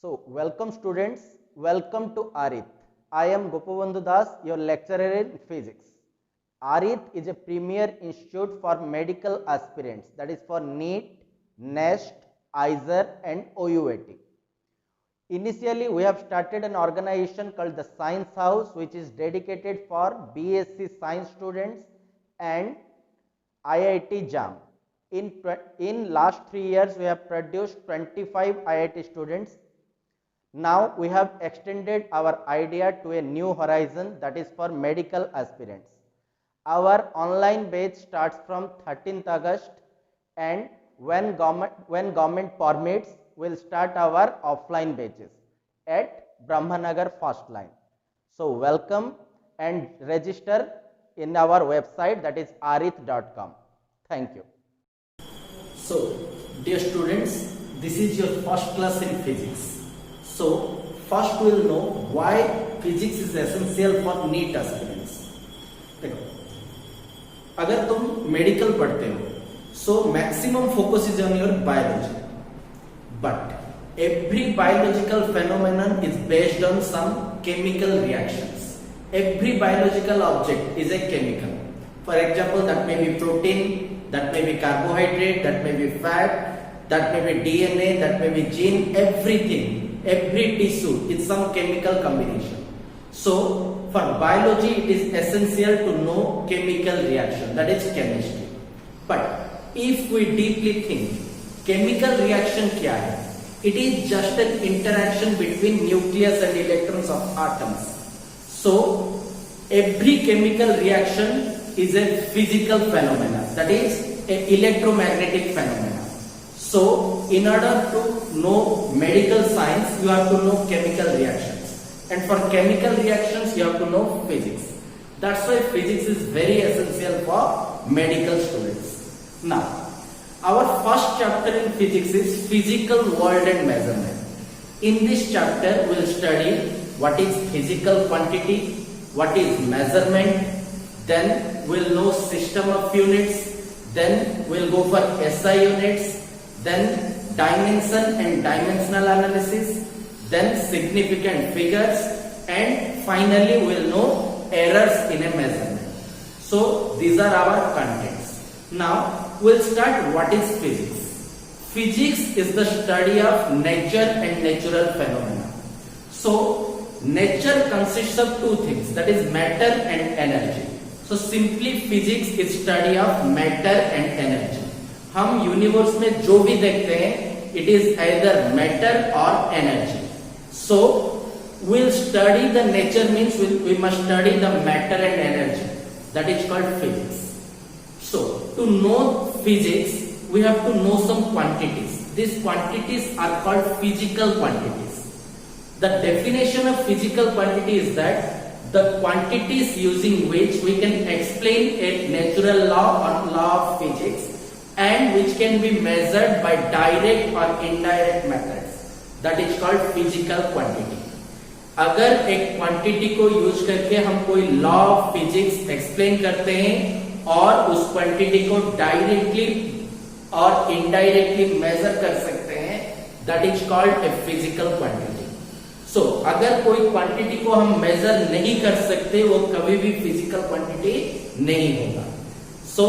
So, welcome students, welcome to ARIT. I am Gopavandhu Das, your lecturer in physics. ARIT is a premier institute for medical aspirants, that is for NEET, NEST, ISER and OUAT. Initially, we have started an organization called the Science House, which is dedicated for BSc Science students and IIT JAM. In last 3 years, we have produced 25 IIT students. Now we have extended our idea to a new horizon, that is for medical aspirants. Our online batch starts from 13th August, and when government permits, we will start our offline batches at Brahmanagar First Line. So welcome and register in our website, that is arith.com. Thank you. So, dear students, this is your first class in physics. So, first we will know why physics is essential for NEET aspirants. देखो, अगर तुम medical पढ़ते हो, so maximum focus is on your biology. But every biological phenomenon is based on some chemical reactions. Every biological object is a chemical. For example, that may be protein, that may be carbohydrate, that may be fat, that may be DNA, that may be gene, everything. Every tissue is some chemical combination. So, for biology, it is essential to know chemical reaction, that is chemistry. But if we deeply think, chemical reaction kya hai? It is just an interaction between nucleus and electrons of atoms. So, every chemical reaction is a physical phenomena, that is an electromagnetic phenomena. So, in order to know medical science, you have to know chemical reactions. And for chemical reactions, you have to know physics. That's why physics is very essential for medical students. Now, our first chapter in physics is physical world and measurement. In this chapter, we will study what is physical quantity, what is measurement, then we will know system of units, then we will go for SI units, then dimension and dimensional analysis, then significant figures, and finally we will know errors in a measurement. So these are our contents. Now we will start what is physics. Physics is the study of nature and natural phenomena. So nature consists of two things, that is matter and energy. So simply physics is study of matter and energy. हम universe में जो भी देखते हैं, it is either matter और energy. So we'll study the nature means we must study the matter and energy, that is called physics. So to know physics, we have to know some quantities. These quantities are called physical quantities. The definition of physical quantity is that the quantities using which we can explain a natural law or law of physics, and which can be measured by direct or indirect methods, that is called physical quantity. अगर एक quantity को use करके हम कोई law of physics explain करते हैं और उस क्वांटिटी को डायरेक्टली और इनडायरेक्टली मेजर कर सकते हैं, that is called a physical quantity. So अगर कोई क्वांटिटी को हम मेजर नहीं कर सकते, वो कभी भी फिजिकल क्वांटिटी नहीं होगा. So,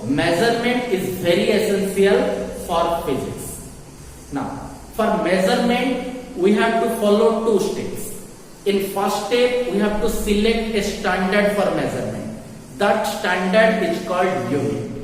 measurement is very essential for physics. Now, for measurement, we have to follow two steps. In first step, we have to select a standard for measurement. That standard is called unit.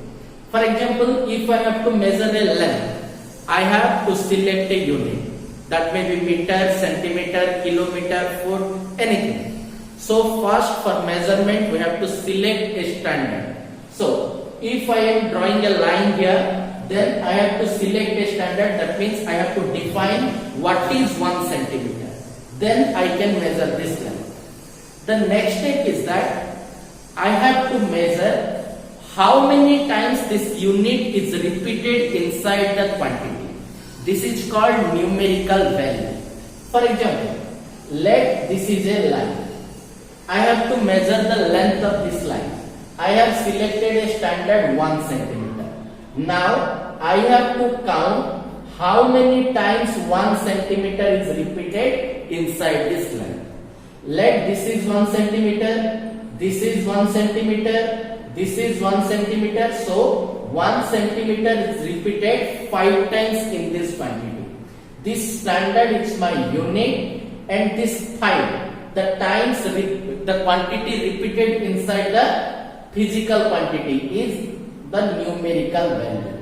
For example, if I have to measure a length, I have to select a unit. That may be meter, centimeter, kilometer, foot, anything. So, first for measurement, we have to select a standard. So, if I am drawing a line here, then I have to select a standard. That means I have to define what is 1 centimeter. Then I can measure this length. The next step is that I have to measure how many times this unit is repeated inside the quantity. This is called numerical value. For example, let this is a line. I have to measure the length of this line. I have selected a standard 1 centimeter. Now I have to count how many times 1 centimeter is repeated inside this length. Let this is 1 centimeter, this is 1 centimeter, this is 1 centimeter. So 1 centimeter is repeated 5 times in this quantity. This standard is my unit, and this 5, the times the quantity repeated inside the physical quantity is the numerical value.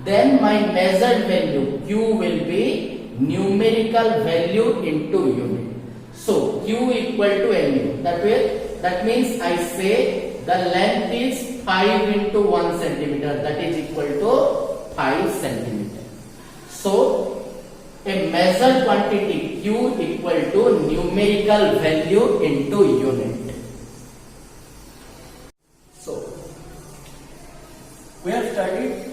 Then my measured value Q will be numerical value into unit. So Q equal to mu. That means I say the length is 5 into 1 centimeter. That is equal to 5 centimeter. So a measured quantity Q equal to numerical value into unit. So we have studied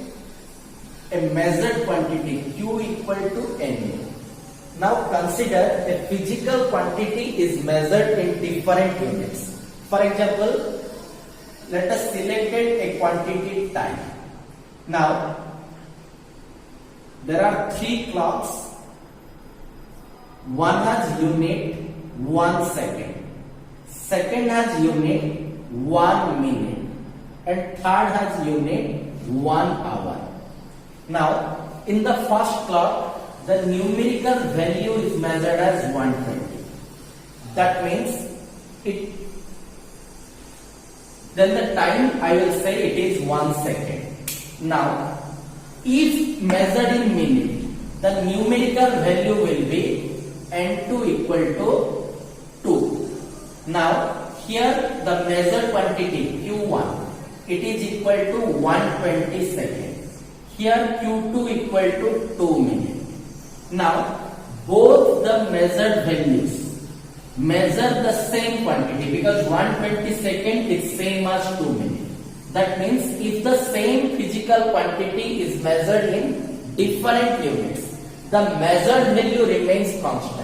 a measured quantity Q equal to mu. Now consider a physical quantity is measured in different units. For example, let us select a quantity time. Now there are 3 clocks. One has unit 1 second, second has unit 1 minute, and third has unit 1 hour. Now in the first clock, the numerical value is measured as 120. That means then the time I will say it is 1 second. Now if measured in minute, the numerical value will be N2 equal to 2. Now here the measured quantity Q1, it is equal to 120 seconds. Here Q2 equal to 2 minutes. Now both the measured values measure the same quantity, because 120 seconds is same as 2 minutes. That means if the same physical quantity is measured in different units, the measured value remains constant.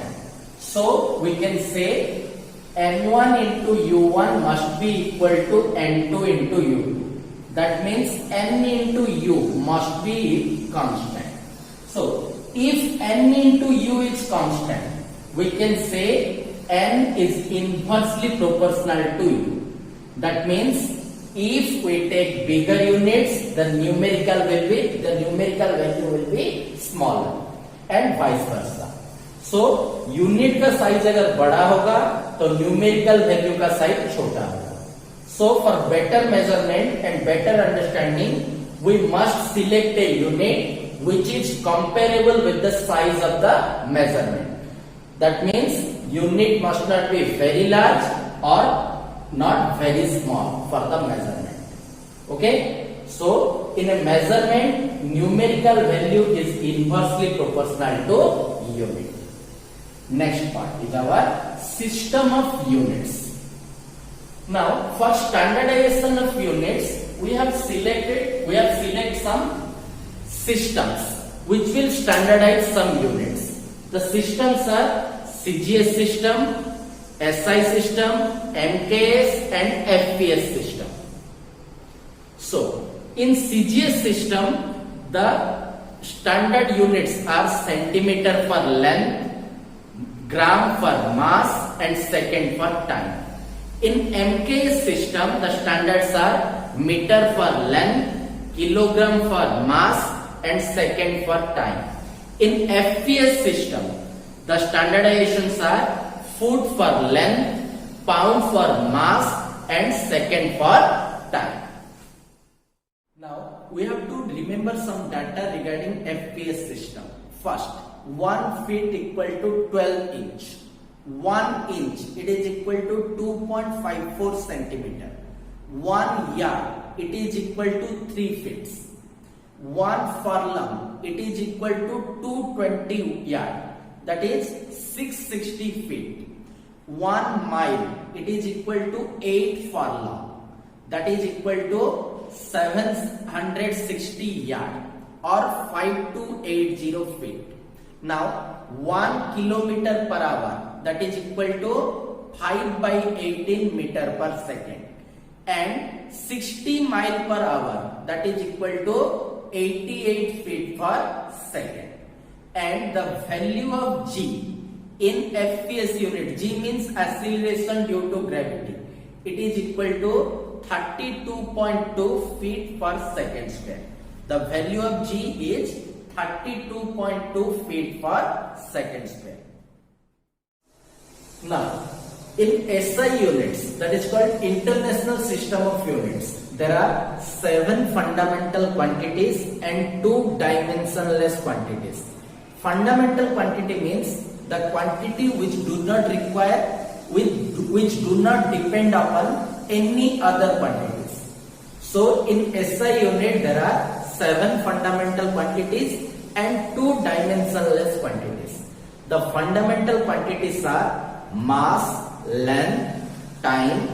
So we can say N1 into U1 must be equal to N2 into U2. That means N into U must be constant. So if N into U is constant, we can say N is inversely proportional to U. That means if we take bigger units, the numerical value will be smaller, and vice versa. So unit का size अगर बड़ा होगा तो numerical value का size छोटा होगा. So for better measurement and better understanding, we must select a unit which is comparable with the size of the measurement. That means unit must not be very large or not very small for the measurement. Okay? So in a measurement, numerical value is inversely proportional to unit. Next part is our system of units. Now for standardization of units, we have selected some systems which will standardize some units. The systems are CGS system, SI system, MKS and FPS system. So in CGS system, the standard units are centimeter for length, gram for mass and second for time. In MKS system, the standards are meter for length, kilogram for mass and second for time. In FPS system, the standardizations are foot for length, pound for mass and second for time. Now we have to remember some data regarding FPS system. First, 1 feet equal to 12 inch. 1 inch, it is equal to 2.54 centimeter. 1 yard, it is equal to 3 feet. 1 furlong, it is equal to 220 yard, that is 660 feet. 1 mile, it is equal to 8 furlong, that is equal to 760 yard or 5280 feet. Now 1 kilometer per hour, that is equal to 5 by 18 meter per second, and 60 mile per hour, that is equal to 88 feet per second. and the value of g in FPS unit, g means acceleration due to gravity, it is equal to 32.2 feet per second square. The value of g is 32.2 feet per second square. Now, in SI units, that is called International System of Units, there are 7 fundamental quantities and 2 dimensionless quantities. Fundamental quantity means the quantity which do not require, which do not depend upon any other quantities. So in SI unit there are 7 fundamental quantities and 2 dimensionless quantities. The fundamental quantities are mass, length, time,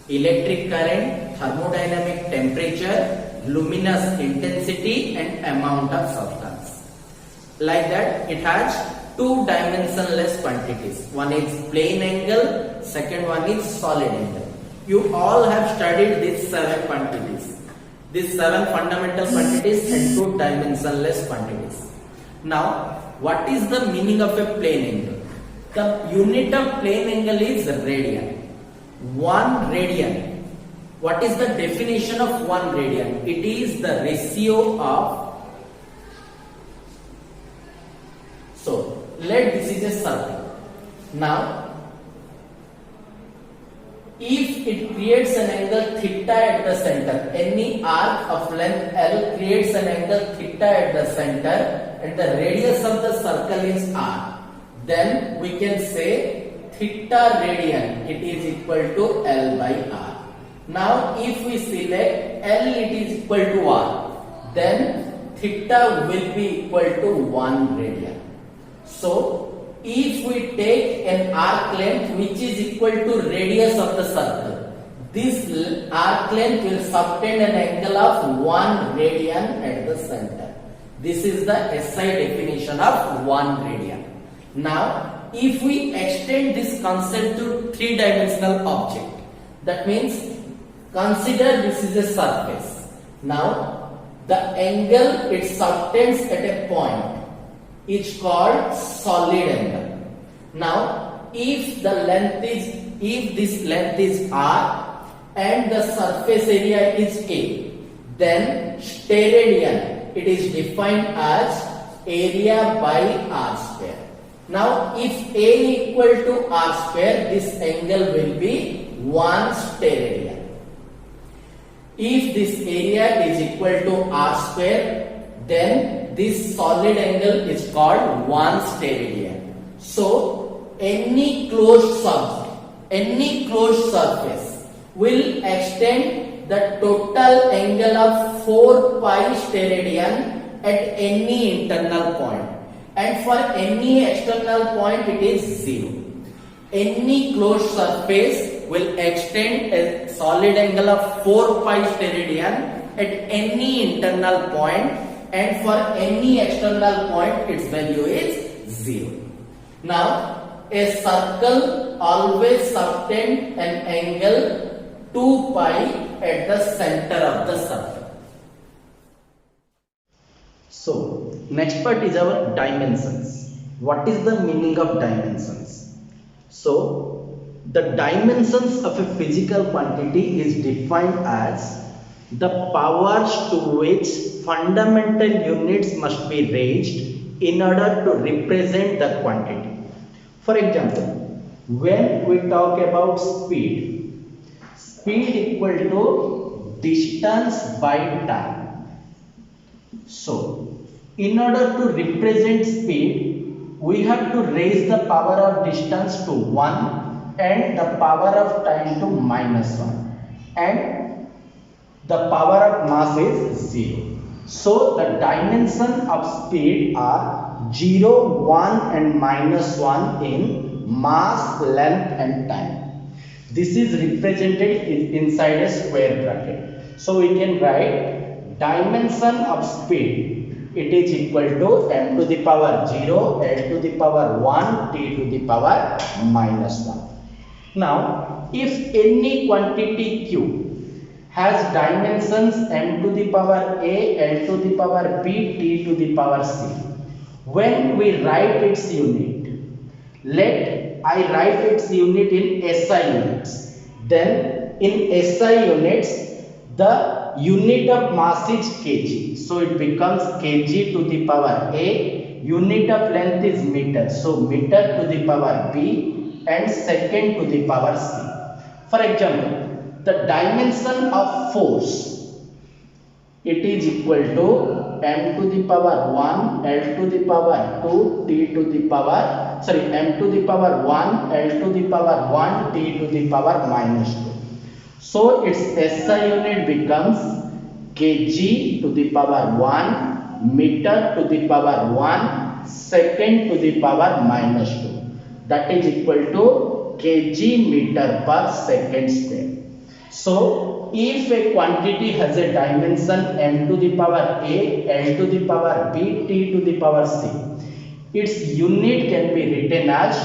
electric current, thermodynamic temperature, luminous intensity and amount of substance. Like that, it has 2 dimensionless quantities. One is plane angle, second one is solid angle. You all have studied these 7 quantities. These 7 fundamental quantities and 2 dimensionless quantities. Now, what is the meaning of a plane angle? The unit of plane angle is radian. 1 radian. What is the definition of 1 radian? It is the ratio of, so let this is a circle. Now, if it creates an angle theta at the center, any arc of length L creates an angle theta at the center and the radius of the circle is r, then we can say theta radian, it is equal to L by r. Now if we select L, it is equal to r, then theta will be equal to 1 radian. So if we take an arc length which is equal to radius of the circle, this arc length will subtend an angle of 1 radian at the center. This is the SI definition of 1 radian. Now, if we extend this concept to 3-dimensional object, that means consider this is a surface. Now, the angle it subtends at a point is called solid angle. Now, if this length is r and the surface area is a, then steradian, it is defined as area by r square. Now, if a equal to r square, this angle will be 1 steradian. If this area is equal to r square, then this solid angle is called 1 steradian. So, any closed surface will extend the total angle of 4 pi steradian at any internal point, and for any external point it is 0. Any closed surface will extend a solid angle of 4 pi steradian at any internal point, and for any external point its value is 0. Now, a circle always subtends an angle 2 pi at the center of the circle. So, next part is our dimensions. What is the meaning of dimensions? So, the dimensions of a physical quantity is defined as the powers to which fundamental units must be raised in order to represent the quantity. For example, when we talk about speed equal to distance by time. So, in order to represent speed, we have to raise the power of distance to 1 and the power of time to -1, and the power of mass is 0. So the dimension of speed are 0, 1 and -1 in mass, length and time. This is represented inside a square bracket. So we can write dimension of speed, it is equal to m to the power 0, l to the power 1, t to the power -1. Now, if any quantity q has dimensions m to the power a, l to the power b, t to the power c, When we write its unit, let I write its unit in SI units. Then in SI units, the unit of mass is kg. So it becomes kg to the power A. Unit of length is meter. So meter to the power B and second to the power C. For example, the dimension of force, it is equal to m to the power 1 L to the power 2 T to the power m to the power 1 L to the power 1 T to the power minus 2. So its SI unit becomes kg to the power 1 meter to the power 1 second to the power minus 2. That is equal to kg meter per second square. So if a quantity has a dimension m to the power a, L to the power b, T to the power c, its unit can be written as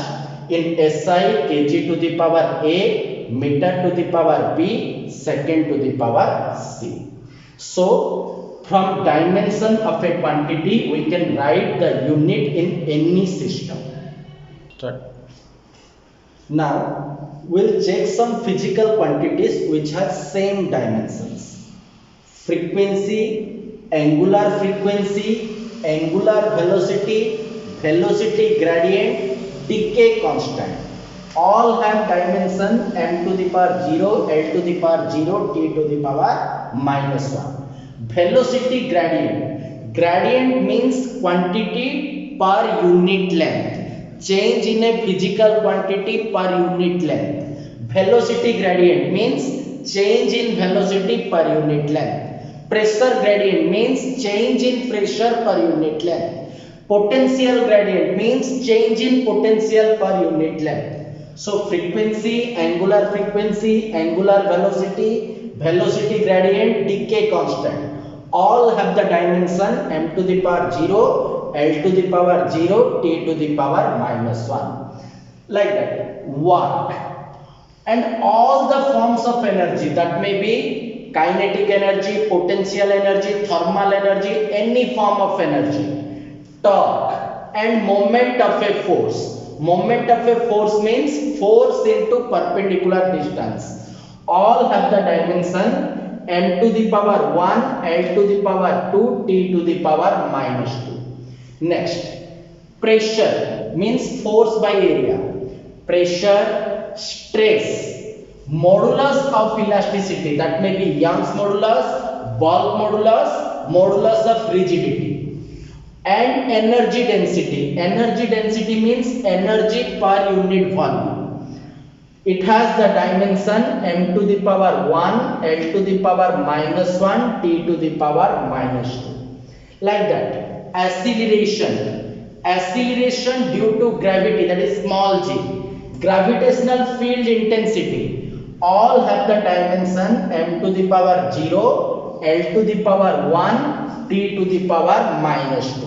in SI kg to the power a, meter to the power b, second to the power c. So from dimension of a quantity we can write the unit in any system. Now we'll check some physical quantities which have same dimensions. Frequency, angular frequency, angular velocity, velocity gradient, decay constant. All have dimension m to the power 0, L to the power 0, T to the power minus 1. Velocity gradient. Gradient means quantity per unit length. Change in a physical quantity per unit length. Velocity gradient means change in velocity per unit length. Pressure gradient means change in pressure per unit length. Potential gradient means change in potential per unit length. So frequency, angular velocity, velocity gradient, decay constant, all have the dimension m to the power 0, L to the power 0, T to the power minus 1. Like that. Work. And all the forms of energy, that may be kinetic energy, potential energy, thermal energy, any form of energy. Torque and moment of a force. Moment of a force means force into perpendicular distance. All have the dimension m to the power 1, L to the power 2, T to the power minus 2. Next, pressure means force by area. Pressure, stress, modulus of elasticity, that may be Young's modulus, bulk modulus, modulus of rigidity, and energy density. Energy density means energy per unit volume. It has the dimension m to the power 1, L to the power minus 1, T to the power minus 2. Like that. Acceleration. Acceleration due to gravity, that is small g. Gravitational field intensity. All have the dimension m to the power 0, L to the power 1, T to the power minus 2.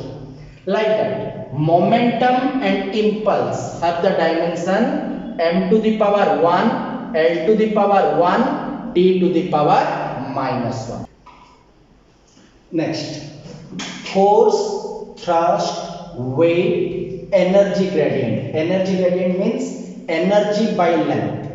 Like that. Momentum and impulse have the dimension m to the power 1, L to the power 1, T to the power minus 1. Next. Force, thrust, weight, energy gradient. Energy gradient means energy by length.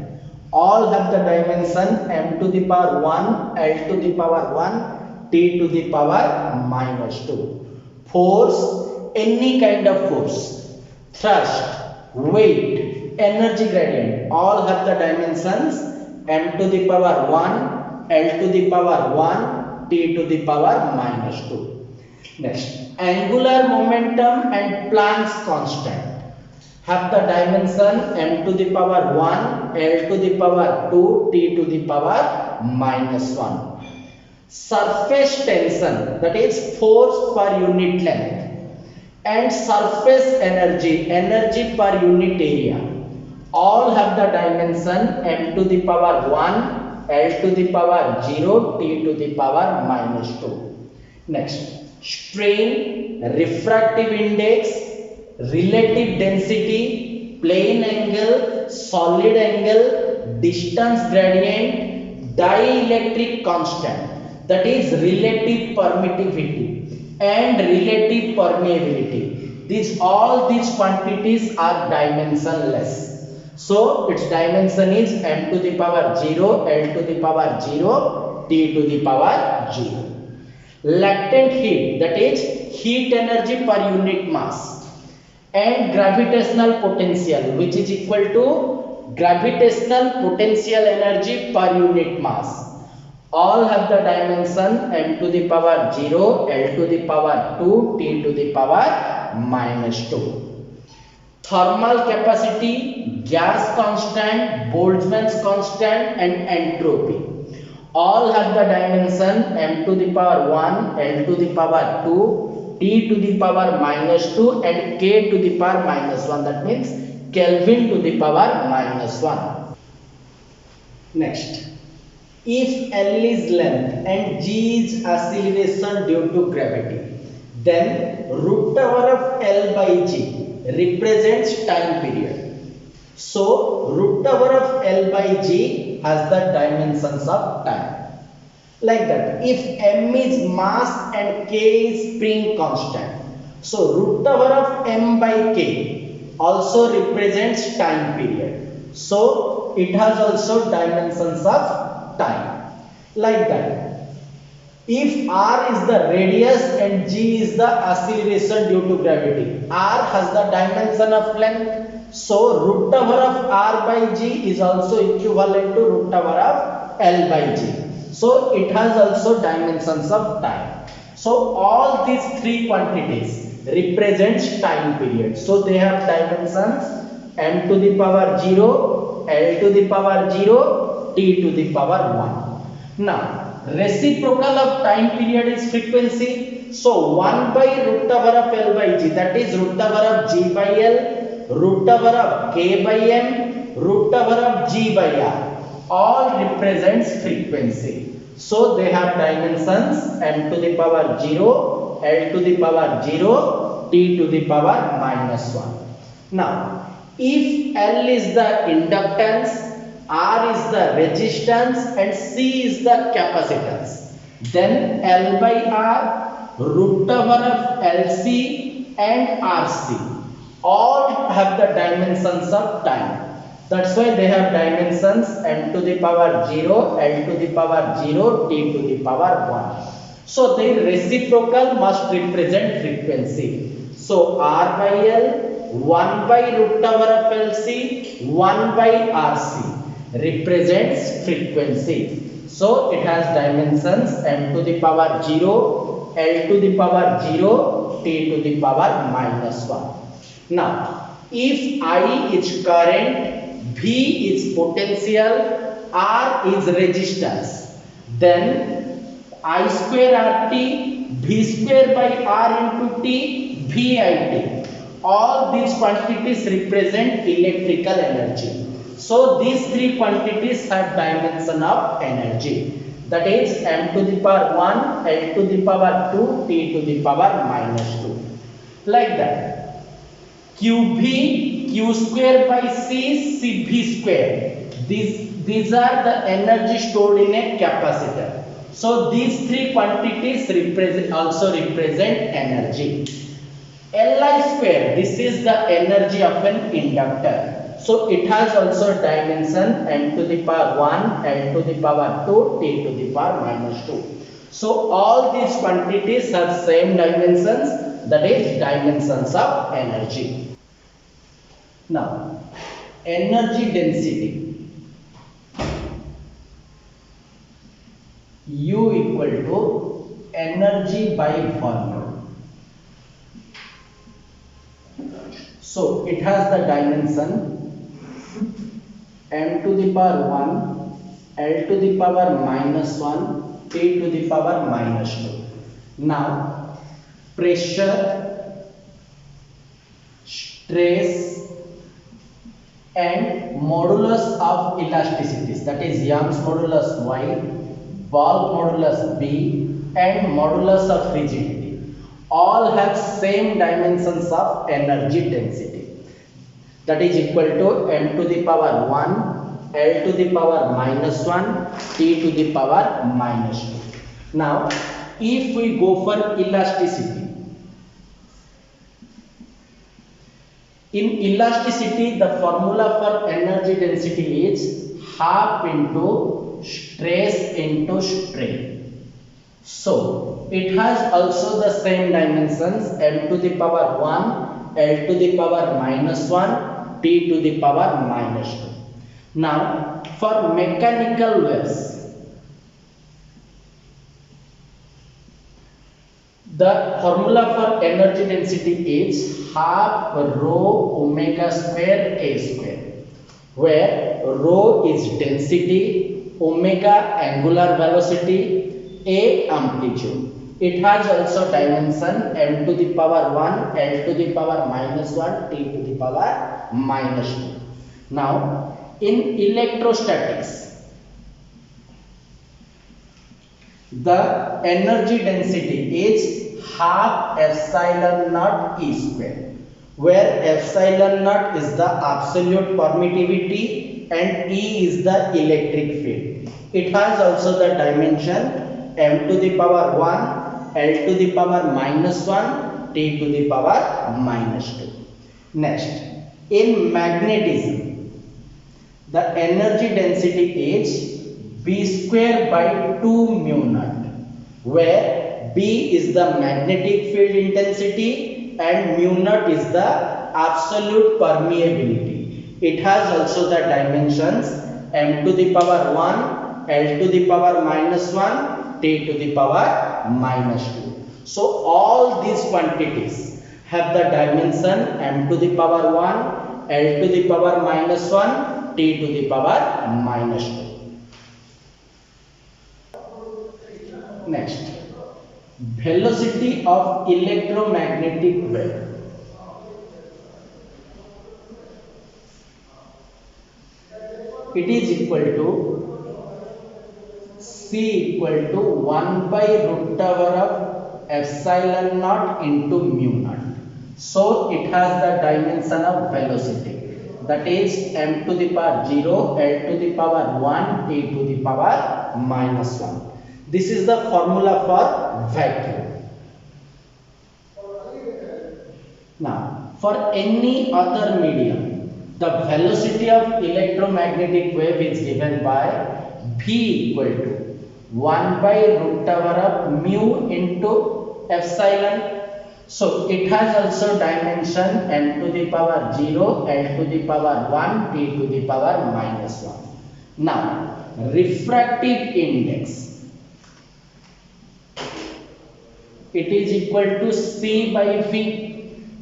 All have the dimension m to the power 1, L to the power 1, T to the power minus 2. Force, any kind of force. Thrust, weight, energy gradient. All have the dimensions m to the power 1, L to the power 1, T to the power minus 2. Next, angular momentum and Planck's constant have the dimension m to the power 1, L to the power 2, T to the power minus 1. Surface tension, that is force per unit length, and surface energy, energy per unit area, all have the dimension m to the power 1, L to the power 0, T to the power minus 2. Next, strain, refractive index, relative density, plane angle, solid angle, distance gradient, dielectric constant, that is relative permittivity and relative permeability. all these quantities are dimensionless. So its dimension is m to the power 0, L to the power 0, T to the power 0. Latent heat, that is heat energy per unit mass, and gravitational potential, which is equal to gravitational potential energy per unit mass, all have the dimension m to the power 0, L to the power 2, T to the power minus 2. Thermal capacity, gas constant, Boltzmann's constant, and entropy all have the dimension m to the power 1, L to the power 2, T to the power minus 2, and K to the power minus 1. That means Kelvin to the power minus 1. Next, if L is length and G is acceleration due to gravity, then root over of L by G represents time period. So root over of L by G has the dimensions of time. Like that, if M is mass and K is spring constant, so root over of M by K also represents time period. So it has also dimensions of time. Like that, if R is the radius and G is the acceleration due to gravity, R has the dimension of length. So root over of R by G is also equivalent to root over of L by G. So it has also dimensions of time. So all these three quantities represents time period. So they have dimensions m to the power 0, L to the power 0, T to the power 1. Now reciprocal of time period is frequency. So 1 by root over of L by G, that is root over of G by L, root over of K by M, root over of G by R, all represents frequency. So they have dimensions m to the power 0, L to the power 0, T to the power minus 1. Now if L is the inductance, R is the resistance, and C is the capacitance, then L by R, root over of LC and RC all have the dimensions of time. That's why they have dimensions m to the power 0, L to the power 0, T to the power 1. So their reciprocal must represent frequency. So R by L, 1 by root over of LC, 1 by RC represents frequency. So it has dimensions m to the power 0, L to the power 0, T to the power minus 1. Now if I is current, V is potential, R is resistance, then I square RT, V square by R into T, VIT, all these quantities represent electrical energy. So these three quantities have dimension of energy, that is m to the power 1, L to the power 2, T to the power minus 2. Like that, QV, Q square by C, CV square, these are the energy stored in a capacitor. So these three quantities also represent energy. Li square, this is the energy of an inductor. So it has also dimension m to the power 1, L to the power 2, T to the power minus 2. So all these quantities have same dimensions, that is dimensions of energy. Now energy density, U equal to energy by volume. So it has the dimension m to the power 1, L to the power minus 1, T to the power minus 2. Now pressure, stress, and modulus of elasticities, that is Young's modulus Y, bulk modulus B, and modulus of rigidity, all have same dimensions of energy density, that is equal to m to the power 1, L to the power minus 1, T to the power minus 2. Now if we go for elasticity, In elasticity, the formula for energy density is half into stress into strain. So it has also the same dimensions, m to the power 1, l to the power minus 1, t to the power minus 2. Now for mechanical waves, the formula for energy density is half rho omega square a square, where rho is density, omega angular velocity, a amplitude. It has also dimension m to the power 1, l to the power minus 1, t to the power minus 2. Now in electrostatics, the energy density is half epsilon naught E square, where epsilon naught is the absolute permittivity and E is the electric field. It has also the dimension m to the power 1, l to the power minus 1, t to the power minus 2. Next, in magnetism, the energy density is B square by 2 mu naught, where B is the magnetic field intensity and mu naught is the absolute permeability. It has also the dimensions m to the power 1, l to the power minus 1, t to the power minus 2. So all these quantities have the dimension m to the power 1, l to the power minus 1, t to the power minus 2. Next, velocity of electromagnetic wave. It is equal to C equal to 1 by root over of epsilon naught into mu naught. So it has the dimension of velocity, that is m to the power 0, l to the power 1, t to the power minus 1. This is the formula for vacuum. Now for any other medium, the velocity of electromagnetic wave is given by V equal to 1 by root over of mu into epsilon. So it has also dimension m to the power 0, l to the power 1, t to the power minus 1. Now refractive index, it is equal to C by V.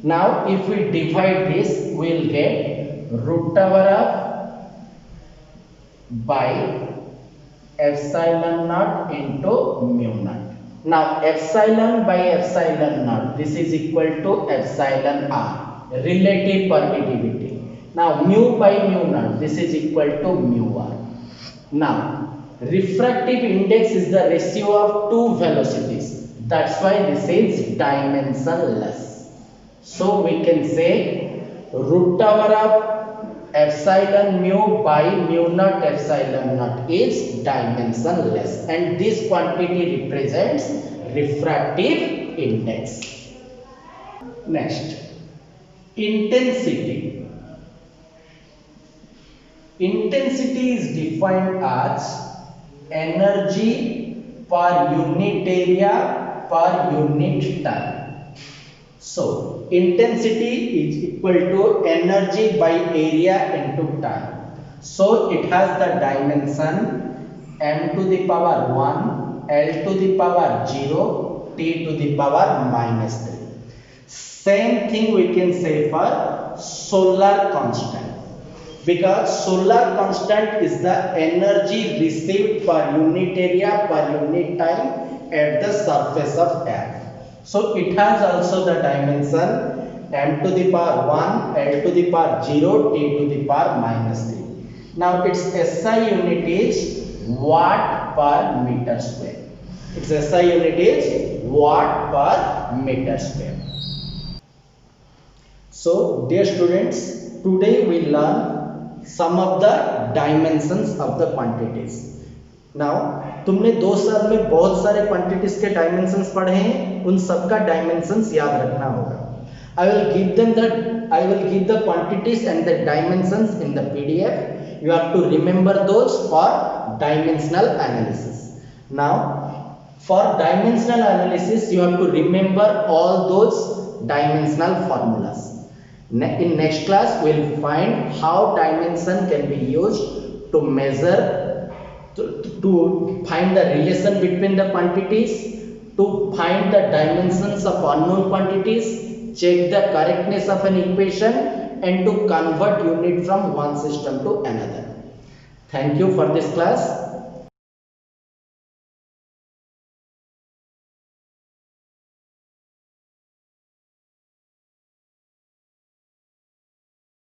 Now if we divide this, we will get root over of by epsilon naught into mu naught. Now epsilon by epsilon naught, this is equal to epsilon r, relative permittivity. Now mu by mu naught, this is equal to mu r. Now refractive index is the ratio of two velocities, that's why this is dimensionless. So we can say root over of epsilon mu by mu naught epsilon naught is dimensionless, and this quantity represents refractive index. Next, intensity. Intensity is defined as energy per unit area per unit time. So intensity is equal to energy by area into time. So it has the dimension m to the power 1, l to the power 0, t to the power minus 3. Same thing we can say for solar constant, because solar constant is the energy received per unit area per unit time at the surface of Earth. So it has also the dimension m to the power 1, l to the power 0, t to the power minus 3. Now its SI unit is watt per meter square. Its SI unit is watt per meter square. So dear students, today we learn some of the dimensions of the quantities. Now तुमने 2 साल में बहुत सारे quantities के dimensions पढ़े हैं, उन सबका डायमेंशंस याद रखना होगा. I will give the quantities and the dimensions in the PDF. You have to remember those for dimensional analysis. Now, for dimensional analysis, you have to remember all those dimensional formulas. In next class, we will find how dimension can be used to measure, to find the relation between the quantities, to find the dimensions of unknown quantities, check the correctness of an equation, and to convert unit from one system to another. Thank you for this class.